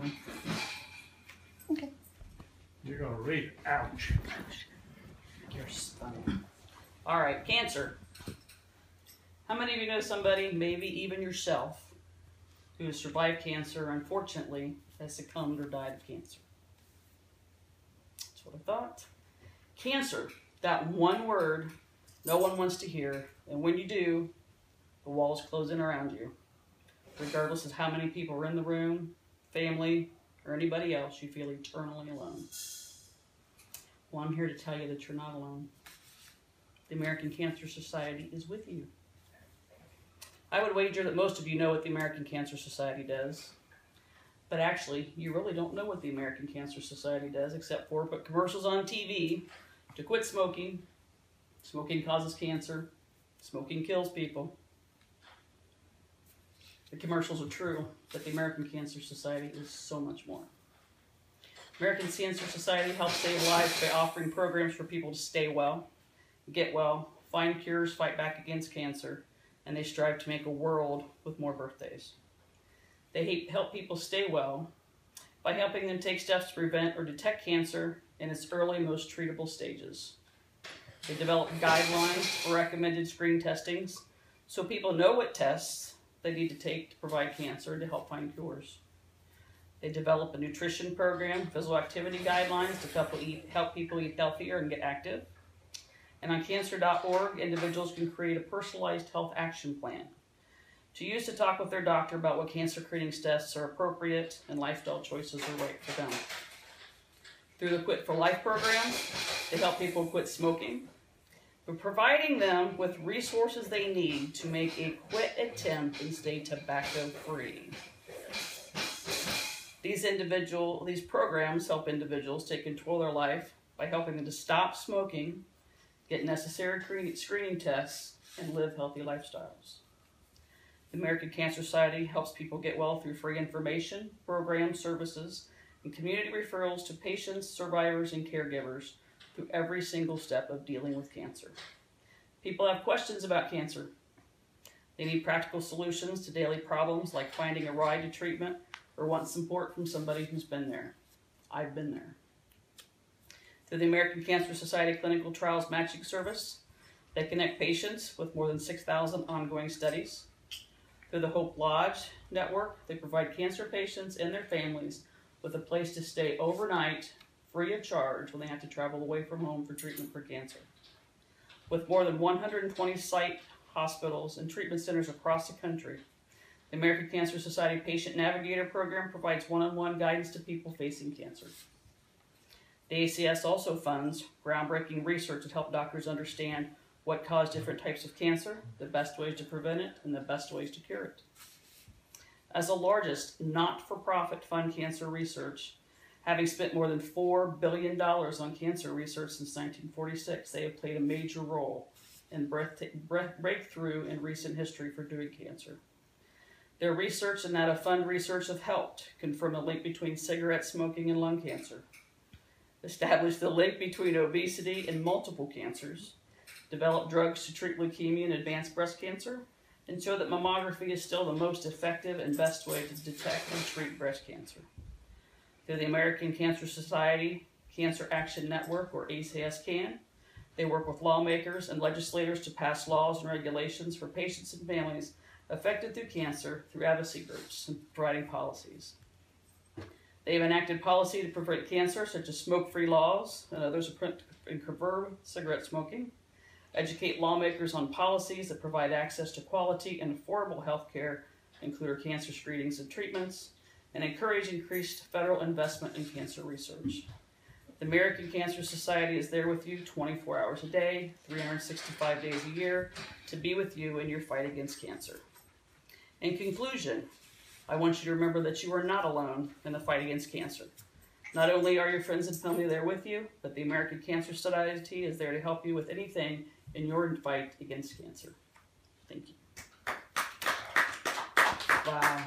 one. Okay. You're going to read it. Ouch. You're funny. All right, cancer. How many of you know somebody, maybe even yourself, who has survived cancer, unfortunately, has succumbed or died of cancer? That's what I thought. Cancer, that one word no one wants to hear, and when you do, the walls close in around you. Regardless of how many people are in the room, family, or anybody else, you feel eternally alone. Well, I'm here to tell you that you're not alone. The American Cancer Society is with you. I would wager that most of you know what the American Cancer Society does. But actually, you really don't know what the American Cancer Society does, except for put commercials on TV to quit smoking. Smoking causes cancer. Smoking kills people. The commercials are true, but the American Cancer Society is so much more. American Cancer Society helps save lives by offering programs for people to stay well, get well, find cures, fight back against cancer, and they strive to make a world with more birthdays. They help people stay well by helping them take steps to prevent or detect cancer in its early, most treatable stages. They develop guidelines for recommended screening testings so people know what tests they need to take to provide cancer to help find cures. They develop a nutrition program, physical activity guidelines to help people eat healthier and get active. And on cancer.org, individuals can create a personalized health action plan to use to talk with their doctor about what cancer screening tests are appropriate and lifestyle choices are right for them. Through the Quit for Life program, they help people quit smoking, but providing them with resources they need to make a quit attempt and stay tobacco-free. These programs help individuals take control of their life by helping them to stop smoking, get necessary screening tests, and live healthy lifestyles. The American Cancer Society helps people get well through free information, programs, services, and community referrals to patients, survivors, and caregivers through every single step of dealing with cancer. People have questions about cancer. They need practical solutions to daily problems like finding a ride to treatment or want support from somebody who's been there. I've been there. Through the American Cancer Society Clinical Trials Matching Service, they connect patients with more than 6,000 ongoing studies. Through the Hope Lodge Network, they provide cancer patients and their families with a place to stay overnight, free of charge, when they have to travel away from home for treatment for cancer. With more than 120 site hospitals and treatment centers across the country, the American Cancer Society Patient Navigator Program provides one-on-one guidance to people facing cancer. The ACS also funds groundbreaking research to help doctors understand what caused different types of cancer, the best ways to prevent it, and the best ways to cure it. As the largest not-for-profit fund cancer research, having spent more than $4 billion on cancer research since 1946, they have played a major role in breakthrough in recent history for doing cancer. Their research and that of fund research have helped confirm the link between cigarette smoking and lung cancer, establish the link between obesity and multiple cancers, develop drugs to treat leukemia and advanced breast cancer, and show that mammography is still the most effective and best way to detect and treat breast cancer. Through the American Cancer Society Cancer Action Network, or ACS-CAN, they work with lawmakers and legislators to pass laws and regulations for patients and families affected through cancer through advocacy groups and providing policies. They have enacted policy to prevent cancer, such as smoke-free laws and others and curb cigarette smoking, educate lawmakers on policies that provide access to quality and affordable health care, including cancer screenings and treatments, and encourage increased federal investment in cancer research. The American Cancer Society is there with you 24 hours a day, 365 days a year, to be with you in your fight against cancer. In conclusion, I want you to remember that you are not alone in the fight against cancer. Not only are your friends and family there with you, but the American Cancer Society is there to help you with anything in your fight against cancer. Thank you. Wow.